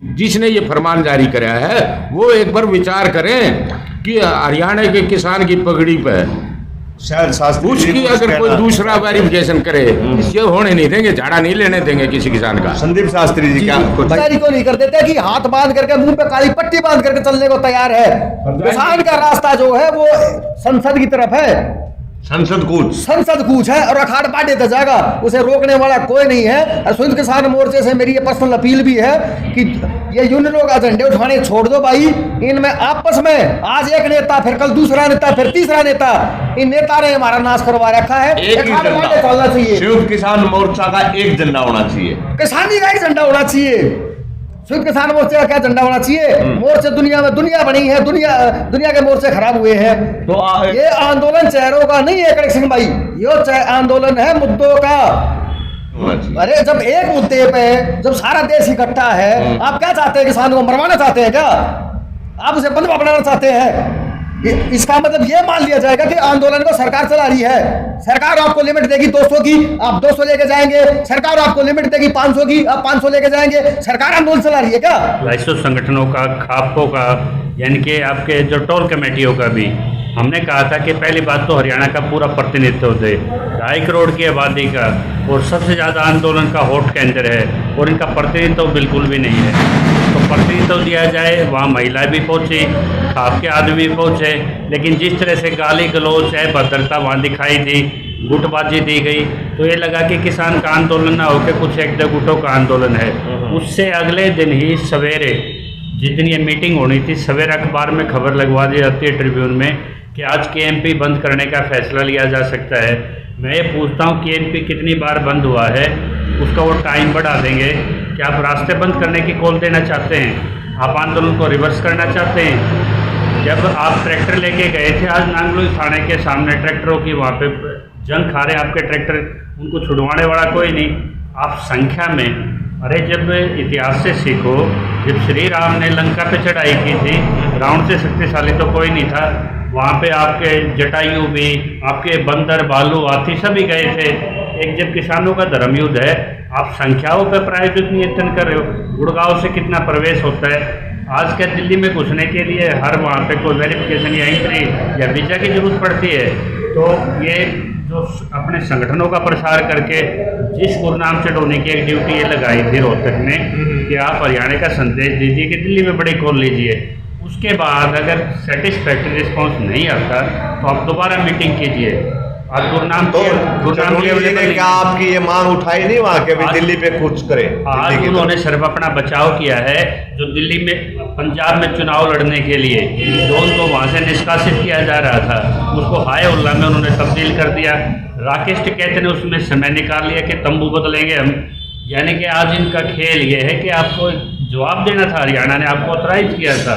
जिसने ये फरमान जारी कराया है वो एक बार विचार करें कि हरियाणा के किसान की पगड़ी पे शायद शास्त्री उसकी अगर कोई दूसरा वेरिफिकेशन करे, ये होने नहीं देंगे, झाड़ा नहीं लेने देंगे किसी किसान का। संदीप शास्त्री जी क्या कुछ तैयारी को नहीं कर देते कि हाथ बांध करके मुंह पे काली पट्टी बांध करके चलने को तैयार है। किसान का रास्ता जो है वो संसद की तरफ है, संसद कूच है और अखाड़ पाटे तक जाएगा, उसे रोकने वाला कोई नहीं है। और संयुक्त किसान मोर्चे से मेरी ये पर्सनल अपील भी है कि ये यूनियनों का झंडे उठाने छोड़ दो भाई, इनमें आपस में आज एक नेता, फिर कल दूसरा नेता, फिर तीसरा नेता, इन नेता ने हमारा नाश करवा रखा है। एक ही अखाड़ पाटे झंडा चलना चाहिए, संयुक्त किसान मोर्चा का एक झंडा होना चाहिए, किसानी का एक झंडा होना चाहिए। संयुक्त किसान मोर्चे का क्या झंडा होना चाहिए? मोर्चे दुनिया में दुनिया बनी है, दुनिया के मोर्चे खराब हुए हैं। तो ये आंदोलन चेहरों का नहीं है कड़क सिंह भाई, ये आंदोलन है मुद्दों का। अरे जब एक मुद्दे पे जब सारा देश इकट्ठा है, आप क्या चाहते हैं? किसान को मरवाना चाहते हैं क्या? आप उसे बंधुआ बनाना चाहते हैं? इसका मतलब ये मान लिया जाएगा कि आंदोलन को सरकार चला रही है। सरकार आपको लिमिट देगी 200 की, आप 200 लेके जाएंगे। सरकार आपको लिमिट देगी 500 की, आप 500 लेके जाएंगे। सरकार आंदोलन चला रही है क्या? लाइसो संगठनों का, खापकों का, यानी कि आपके जो टोल कमेटियों का भी हमने कहा था कि पहली बात तो हरियाणा का पूरा प्रतिनिधित्व दे, 2.5 करोड़ की आबादी का, और सबसे ज़्यादा आंदोलन का होट केंद्र है, और इनका प्रतिनिधित्व बिल्कुल भी नहीं है। तो प्रतिनिधित्व दिया जाए, वहाँ महिलाएं भी पहुँची, खाप के आदमी पहुँचे, लेकिन जिस तरह से गाली गलौज है, भद्रता वहाँ दिखाई दी, गुटबाजी दी गई, तो ये लगा कि किसान का आंदोलन ना होकर कुछ एक दो गुटों का आंदोलन है। उससे अगले दिन ही सवेरे जिस दिन ये मीटिंग होनी थी, सवेरे अखबार में खबर लगवा दी जाती है ट्रिब्यून में कि आज केएमपी बंद करने का फैसला लिया जा सकता है। मैं ये पूछता हूँ केएमपी कितनी बार बंद हुआ है, उसका वो टाइम बढ़ा देंगे? क्या आप रास्ते बंद करने की कॉल देना चाहते हैं? आप आंदोलन को रिवर्स करना चाहते हैं? जब आप ट्रैक्टर लेके गए थे आज नांगलोई थाने के सामने, ट्रैक्टरों की वहाँ पे जंग खा रहे आपके ट्रैक्टर, उनको छुड़वाने वाला कोई नहीं। आप संख्या में, अरे जब इतिहास से सीखो, जब श्री राम ने लंका पे चढ़ाई की थी, रावण से शक्तिशाली तो कोई नहीं था। वहाँ पे आपके जटायु भी, आपके बंदर, भालू, हाथी सभी गए थे। एक जब किसानों का धर्म युद्ध है, आप संख्याओं पर प्रायोजित नियंत्रण कर रहे हो। गुड़गांव से कितना प्रवेश होता है? आज क्या दिल्ली में घुसने के लिए हर वहाँ पे कोई वेरिफिकेशन या एंट्री या वीज़ा की जरूरत पड़ती है? तो ये जो अपने संगठनों का प्रसार करके जिस गुरनाम चढ़ाने की एक ड्यूटी ये लगाई थी रोहतक ने कि आप हरियाणा का संदेश दीजिए कि दिल्ली में बड़ी कॉल लीजिए, उसके बाद अगर सेटिस्फैक्ट्री रिस्पांस नहीं आता तो आप दोबारा मीटिंग कीजिए। आज गुरनाम तो क्या आपकी ये मांग उठाई नहीं वहाँ के भी दिल्ली पे कुछ करे? आज उन्होंने सिर्फ अपना बचाव किया है। जो दिल्ली में, पंजाब में चुनाव लड़ने के लिए जो उनको वहाँ से निष्कासित किया जा रहा था, उसको हाय उल्ला में उन्होंने तब्दील कर दिया। राकेश टिकैत ने उसमें समय निकाल लिया कि तंबू बदलेंगे हम। यानी कि आज इनका खेल ये है कि आपको जवाब देना था, हरियाणा ने आपको ऑथराइज किया था,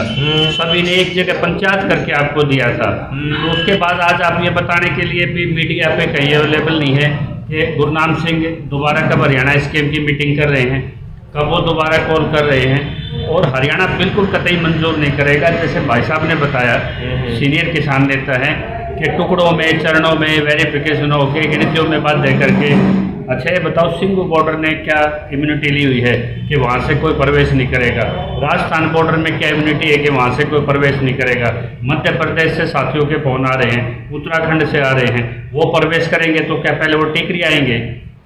सभी ने एक जगह पंचायत करके आपको दिया था। तो उसके बाद आज आप ये बताने के लिए भी मीडिया पे कहीं अवेलेबल नहीं है कि गुरनाम सिंह दोबारा कब हरियाणा स्कीम की मीटिंग कर रहे हैं, कब वो दोबारा कॉल कर रहे हैं। और हरियाणा बिल्कुल कतई मंजूर नहीं करेगा। जैसे भाई साहब ने बताया, सीनियर किसान नेता हैं, कि टुकड़ों में, चरणों में वेरिफिकेशन हो के गिनतियों में बात दे करके। अच्छा ये बताओ, सिंघू बॉर्डर ने क्या इम्यूनिटी ली हुई है कि वहाँ से कोई प्रवेश नहीं करेगा? राजस्थान बॉर्डर में क्या इम्यूनिटी है कि वहाँ से कोई प्रवेश नहीं करेगा? मध्य प्रदेश से साथियों के फोन आ रहे हैं, उत्तराखंड से आ रहे हैं, वो प्रवेश करेंगे तो क्या पहले वो टिकरी आएंगे?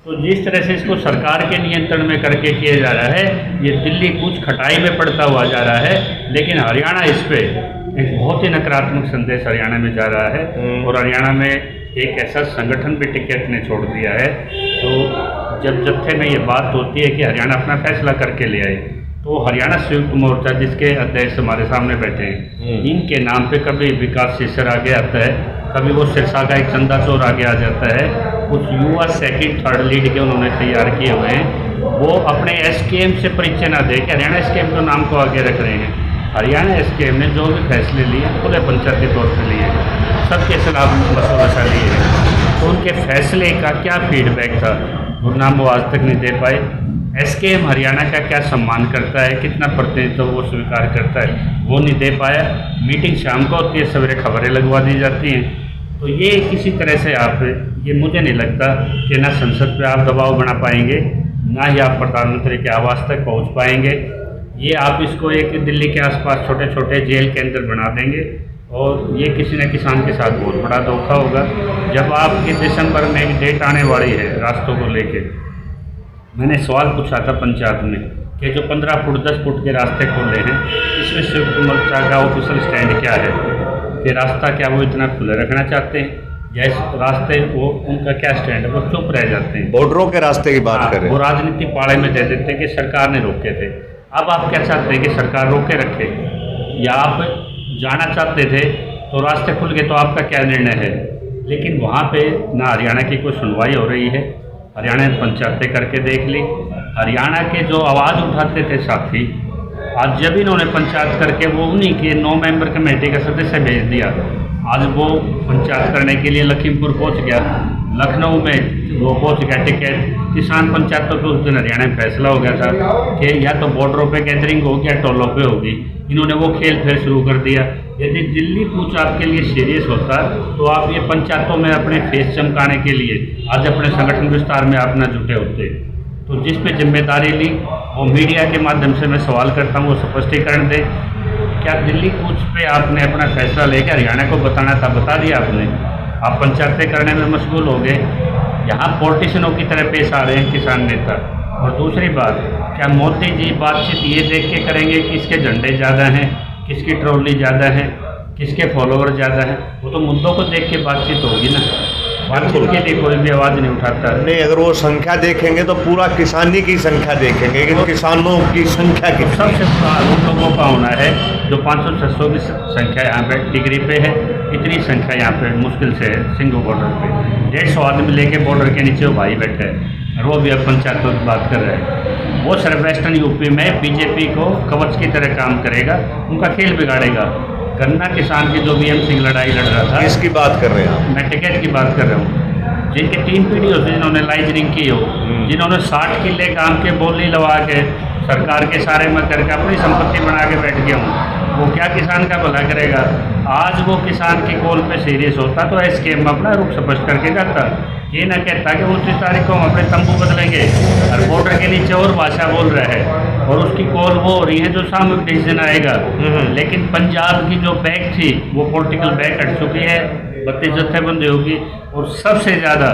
तो जिस तरह से इसको सरकार के नियंत्रण में करके किया जा रहा है, ये दिल्ली कुछ खटाई में पड़ता हुआ जा रहा है। लेकिन हरियाणा इस पे एक बहुत ही नकारात्मक संदेश हरियाणा में जा रहा है। और हरियाणा में एक ऐसा संगठन भी टिकैत ने छोड़ दिया है। तो जब जत्थे में ये बात होती है कि हरियाणा अपना फैसला करके ले आए, तो हरियाणा संयुक्त मोर्चा जिसके अध्यक्ष हमारे सामने बैठे हैं, इनके नाम पे कभी विकास शिशर आगे आता है, कभी वो सिरसा का एक चंदा चोर आगे आ जाता है। कुछ युवा सेकंड थर्ड लीड के उन्होंने तैयार किए हुए हैं, वो अपने एसकेएम से परिचय ना दे के हरियाणा एसकेएम के नाम को आगे रख रहे हैं। हरियाणा एसकेएम ने जो भी फैसले लिए खुले पंचायती तौर पर लिए, सबके खिलाफ मसौदा लिए हैं। तो उनके फैसले का क्या फीडबैक था, गुरनाम वो आज तक नहीं दे पाए। एसकेएम हरियाणा का क्या सम्मान करता है, कितना प्रतिनिधित्व वो स्वीकार करता है, वो नहीं दे पाया। मीटिंग शाम को होती है, सवेरे खबरें लगवा दी जाती हैं। तो ये किसी तरह से आप, ये मुझे नहीं लगता कि ना संसद पे आप दबाव बना पाएंगे, ना ही आप प्रधानमंत्री के आवास तक पहुंच पाएंगे। ये आप इसको एक दिल्ली के आसपास छोटे छोटे जेल के अंदर बना देंगे और ये किसी न किसान के साथ बहुत बड़ा धोखा होगा। जब आपके दिसंबर में एक डेट आने वाली है रास्तों को लेके, मैंने सवाल पूछा था पंचायत में कि जो 15 फुट 10 फुट के रास्ते खोले हैं इसमें संयुक्त मोर्चा का ऑफिशियल स्टैंड क्या है कि रास्ता क्या वो इतना खुला रखना चाहते हैं या इस रास्ते वो उनका क्या स्टैंड है, वो चुप रह जाते हैं। बॉर्डरों के रास्ते की बात करें, वो राजनीति पाड़े में दे देते हैं कि सरकार ने रोके थे। अब आप क्या चाहते हैं कि सरकार रोके रखे, या आप जाना चाहते थे तो रास्ते खुल गए तो आपका क्या निर्णय है? लेकिन वहाँ पे ना हरियाणा की कोई सुनवाई हो रही है। हरियाणा ने पंचायतें करके देख ली, हरियाणा के जो आवाज़ उठाते थे साथी, आज जब इन्होंने पंचायत करके वो उन्हीं के 9 मेंबर कमेटी का सदस्य भेज दिया, आज वो पंचायत करने के लिए लखीमपुर पहुंच गया, लखनऊ में वो पहुंच गया टिकट। किसान पंचायतों पे उस दिन हरियाणा में फैसला हो गया था कि या तो बॉर्डरों पे गैदरिंग होगी या टोलों पे होगी। इन्होंने वो खेल फिर शुरू कर दिया। यदि दिल्ली कूच आपके लिए सीरियस होता तो आप ये पंचायतों में अपने फेस चमकाने के लिए आज अपने संगठन विस्तार में आप न जुटे होते। तो जिस पे जिम्मेदारी ली वो मीडिया के माध्यम से मैं सवाल करता हूँ वो स्पष्टीकरण दे। क्या दिल्ली कूच पे आपने अपना फैसला लेकर हरियाणा को बताना था, बता दिया आपने? आप पंचायतें करने में मशगूल हो गए, यहाँ पॉलिटिशियनों की तरह पेश आ रहे हैं किसान नेता। और दूसरी बात, क्या मोदी जी बातचीत ये देख के करेंगे किसके झंडे ज़्यादा हैं, किसकी ट्रॉली ज़्यादा है, किसके फॉलोवर ज़्यादा हैं? वो तो मुद्दों को देख के बातचीत होगी ना, बातचीत के लिए कोई भी आवाज़ नहीं उठाता। नहीं, अगर वो संख्या देखेंगे तो पूरा किसानी की संख्या देखेंगे कि किसानों की संख्या की सबसे उन लोगों का होना है जो 500-600 की संख्या यहाँ पे डिग्री पे है, इतनी संख्या यहाँ पे मुश्किल से है। सिंगू बॉर्डर पे 150 आदमी लेके बॉर्डर के नीचे वो भाई बैठे हैं और वो भी अब पंचायतों की बात कर रहे हैं। वो सिर्फ वेस्टर्न यूपी में बीजेपी को कवच की तरह काम करेगा, उनका खेल बिगाड़ेगा। गन्ना किसान की जो BM सिंह लड़ाई लड़ रहा था, किसकी बात कर रहे हैं आप? मैं टिकट की बात कर रहा हूँ। जिनकी 3 पीढ़ियों से जिन्होंने लाइजनिंग की हो, जिन्होंने 60 किले काम के बोली लगा के सरकार के सारे में करके अपनी संपत्ति बना के बैठ गया हूँ, वो क्या किसान का भला करेगा? आज वो किसान की कॉल पे सीरियस होता तो SKM में अपना रुख स्पष्ट करके जाता। ये ना कहता कि 29 तारीख को हम अपने तंबू बदलेंगे और बॉर्डर के नीचे और भाषा बोल रहा है और उसकी कॉल वो हो रही है जो सामूहिक डिसीजन आएगा। लेकिन पंजाब की जो बैक थी वो पॉलिटिकल बैक हट चुकी है, 32 जत्थेबंदी होगी। और सबसे ज़्यादा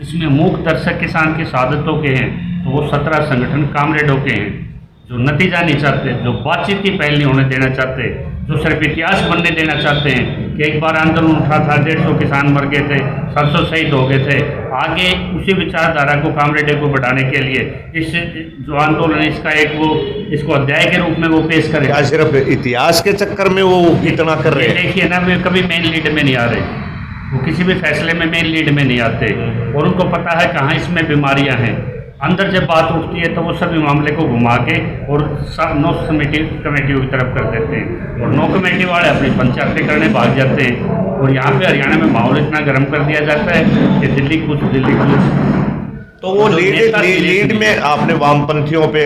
इसमें मूक दर्शक किसान की शहादतों के हैं तो वो 17 संगठन कामरेडों के हैं जो नतीजा नहीं चाहते, जो बातचीत की पहल नहीं होने देना चाहते, जो सिर्फ इतिहास बनने देना चाहते हैं कि एक बार आंदोलन उठा था 150 किसान मर गए थे, 700 शहीद हो गए थे। आगे उसी विचारधारा को कामरेडे को बढ़ाने के लिए इस जो आंदोलन इसका एक वो इसको अध्याय के रूप में वो पेश करें। क्या सिर्फ इतिहास के चक्कर में वो इतना कर रहे हैं? देखिए ना, वे कभी मेन लीड में नहीं आ रहे, वो किसी भी फैसले में मेन लीड में नहीं आते और उनको पता है कहाँ इसमें बीमारियाँ हैं। अंदर जब बात उठती है तो वो सभी मामले को घुमा के और सब 9 कमेटियों की तरफ कर देते हैं और 9 कमेटी वाले अपनी पंचायतें करने भाग जाते हैं। और यहाँ पे हरियाणा में माहौल इतना गर्म कर दिया जाता है कि दिल्ली कुछ तो वो लीड में आपने वामपंथियों पे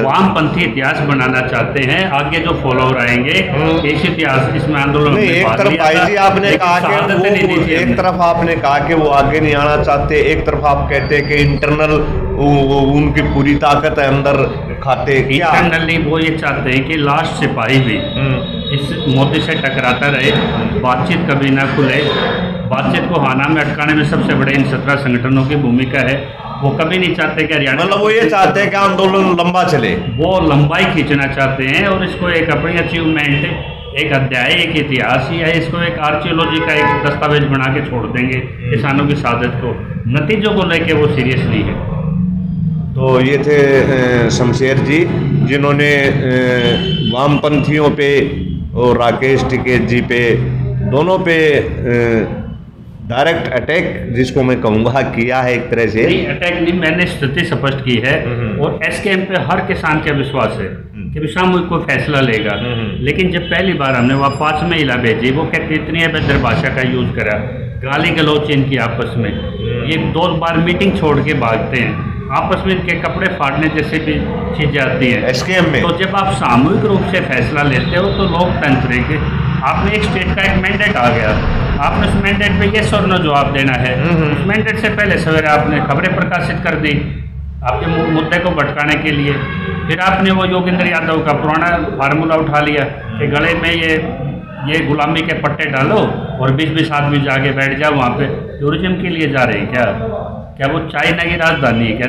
वामपंथी इतिहास बनाना चाहते हैं। आगे जो फॉलोअर आएंगे इस इतिहास इसमें आंदोलन एक तरफ भाई जी आपने कहा कि एक तरफ आपने कहा कि वो आगे नहीं आना चाहते, एक तरफ आप कहते हैं कि इंटरनल उनकी पूरी ताकत है अंदर खाते। इंटरनली वो ये चाहते हैं कि लास्ट सिपाही भी इस मोदी से टकराता रहे, बातचीत कभी ना खुले। बातचीत को हाना में अटकाने में सबसे बड़े इन 17 संगठनों की भूमिका है। वो कभी नहीं चाहते कि हरियाणा, मतलब वो ये चाहते हैं कि आंदोलन लंबा चले, वो लंबाई खींचना चाहते हैं और इसको एक अपनी अचीवमेंट, एक अध्याय, एक इतिहास या इसको एक आर्कियोलॉजी का एक दस्तावेज बना के छोड़ देंगे किसानों की शहादत को। नतीजों को लेके वो सीरियस नहीं है। तो ये थे शमशेर जी जिन्होंने वामपंथियों पे और राकेश टिकैत जी पे दोनों पे डायरेक्ट अटैक, जिसको मैं कहूँगा, किया है एक तरह से। नहीं, अटैक नहीं, मैंने स्थिति स्पष्ट की है और SKM पे हर किसान का विश्वास है कि सामूहिक कोई फैसला लेगा। लेकिन जब पहली बार हमने वहाँ 5 महिला भेजी, वो कहते इतनी अभद्र भाषा का यूज करा, गाली गलौच इनकी आपस में, ये 2 बार मीटिंग छोड़ के भागते हैं, आपस में इनके कपड़े फाड़ने जैसे भी चीजें आती हैं SKM में। तो जब आप सामूहिक रूप से फैसला लेते हो तो लोकतंत्र के आपने एक स्टेट का एक मैंडेट आ गया, आपने उस मैंडेट पे यस और नो जवाब देना है। उस मैंडेट से पहले सवेरे आपने खबरें प्रकाशित कर दी आपके मुद्दे को भटकाने के लिए। फिर आपने वो योगेंद्र यादव का पुराना फार्मूला उठा लिया कि गले में ये गुलामी के पट्टे डालो और 20-20 आदमी जाके बैठ जाओ वहाँ पे। टूरिज्म के लिए जा रहे हैं क्या वो चाइना की राजधानी है क्या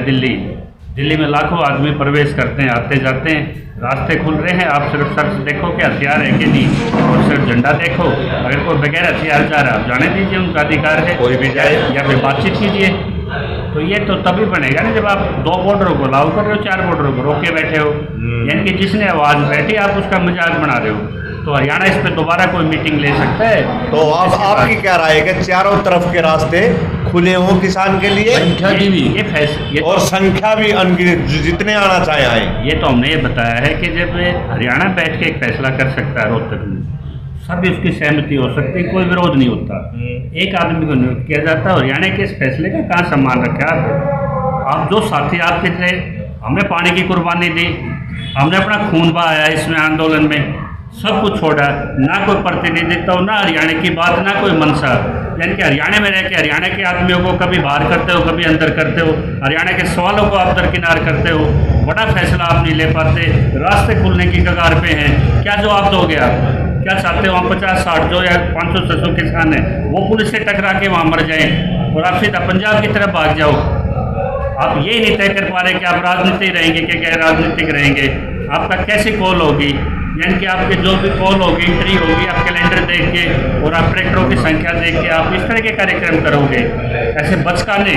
दिल्ली में लाखों आदमी प्रवेश करते हैं, आते जाते हैं, रास्ते खुल रहे हैं। आप सिर्फ सर्च देखो कि हथियार है कि नहीं, और सिर्फ झंडा देखो। अगर कोई बगैर हथियार जा रहा है आप जाने दीजिए, उनका अधिकार है, कोई भी जाए, या फिर बातचीत कीजिए। तो ये तो तभी बनेगा ना जब आप 2 बॉर्डरों को लागू कर रहे हो, 4 बॉर्डरों को रोके बैठे हो, यानी कि जिसने आवाज़ बैठी आप उसका मजाक बना रहे हो। तो हरियाणा इस पर दोबारा कोई मीटिंग ले सकता है? तो आपकी क्या राय है कि चारों तरफ के रास्ते खुले हों किसान के लिए, संख्या की भी ये फैसला और संख्या भी अनगिनत जितने आना चाहे आए? ये तो हमने ये बताया है कि जब हरियाणा बैठ के एक फैसला कर सकता है रोहतक में, सभी उसकी सहमति हो सकती है, कोई विरोध नहीं होता, एक आदमी को नियुक्त किया जाता है। हरियाणा के इस फैसले का कहाँ सम्मान रखा आप जो साथी आपके थे, हमने पानी की कुर्बानी दी, हमने अपना खून बहाया इसमें आंदोलन में, सब कुछ छोड़ा, ना कोई प्रतिनिधित्व, ना हरियाणा की बात, ना कोई मनसा, यानी कि हरियाणा में रह के हरियाणा के आदमियों को कभी बाहर करते हो, कभी अंदर करते हो, हरियाणा के सवालों को आप दरकिनार करते हो, बड़ा फैसला आप नहीं ले पाते, रास्ते खुलने की कगार पे हैं, क्या जवाब दोगे आप? क्या चाहते हो वहाँ 50-60 जो या 500-600 किसान हैं वो पुलिस से टकरा के वहाँ मर जाएं और आप सीधा पंजाब की तरफ भाग जाओ? आप ये नहीं तय कर पा रहे कि आप राजनीति रहेंगे कि गैर राजनीतिक रहेंगे, आपका कैसे कॉल होगी, यानी कि आपके जो भी कॉल होगी, एंट्री होगी, आप कैलेंडर देख के और आप ट्रैक्टरों की संख्या देख के आप इस तरह के कार्यक्रम करोगे। ऐसे बचकाने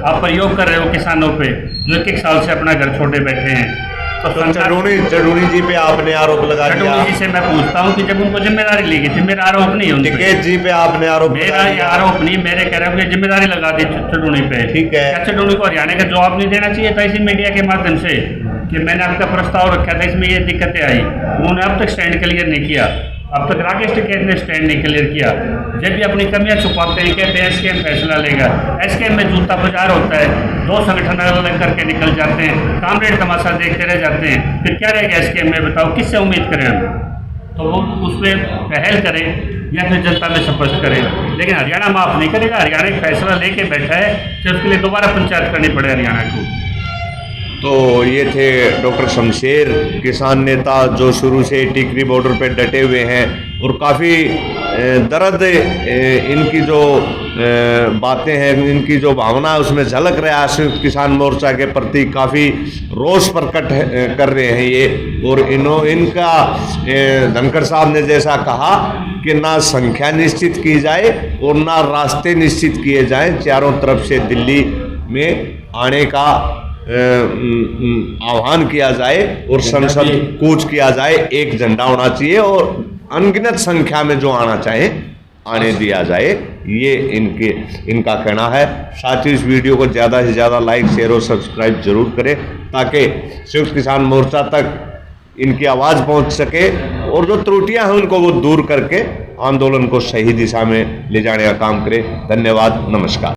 आप प्रयोग कर रहे हो किसानों पे जो 1 साल से अपना घर छोड़े बैठे हैं। तो चडूणी जी पे आपने आरोप लगा दिया। चडूणी जी से मैं पूछता हूँ कि जब उनको जिम्मेदारी ली गई थी, मेरा आरोप नहीं है, टिकैत जी पे आपने आरोप, मेरा ये आरोप नहीं, मेरे कह रहे हैं जिम्मेदारी लगा दी चडूणी पे। ठीक है, क्या चडूणी को हरियाणा का जवाब नहीं देना चाहिए था इसी मीडिया के माध्यम से कि मैंने आपका प्रस्ताव रखा था, इसमें ये दिक्कतें आई, उन्होंने अब तक स्टैंड क्लियर नहीं किया, अब तक राकेश टिकैत ने स्टैंड नहीं क्लियर किया, जब भी अपनी कमियां छुपाते हैं, कहते हैं एसकेएम फैसला लेगा, एसकेएम में जूता बाजार होता है, 2 संगठन अलग करके निकल जाते हैं, कामरेड तमाशा देखते रह जाते हैं, फिर क्या रहेगा एसकेएम में? बताओ किससे उम्मीद करें हम? तो वो उस पर पहल करें या फिर जनता में स्पष्ट करें, लेकिन हरियाणा माफ़ नहीं करेगा। हरियाणा एक फैसला लेके बैठा है कि उसके लिए दोबारा पंचायत करनी पड़े हरियाणा को। तो ये थे डॉक्टर शमशेर, किसान नेता जो शुरू से टिकरी बॉर्डर पे डटे हुए हैं और काफ़ी दर्द इनकी जो बातें हैं, इनकी जो भावना है उसमें झलक रहा है। संयुक्त किसान मोर्चा के प्रति काफ़ी रोष प्रकट कर रहे हैं ये, और इनका धनखड़ साहब ने जैसा कहा कि ना संख्या निश्चित की जाए और ना रास्ते निश्चित किए जाएं, चारों तरफ से दिल्ली में आने का आह्वान किया जाए और संसद कूच किया जाए, एक झंडा होना चाहिए और अनगिनत संख्या में जो आना चाहे आने दिया जाए, ये इनका कहना है। साथ ही इस वीडियो को ज़्यादा से ज़्यादा लाइक, शेयर और सब्सक्राइब जरूर करें ताकि संयुक्त किसान मोर्चा तक इनकी आवाज़ पहुंच सके और जो त्रुटियां हैं उनको वो दूर करके आंदोलन को सही दिशा में ले जाने का काम करें। धन्यवाद, नमस्कार।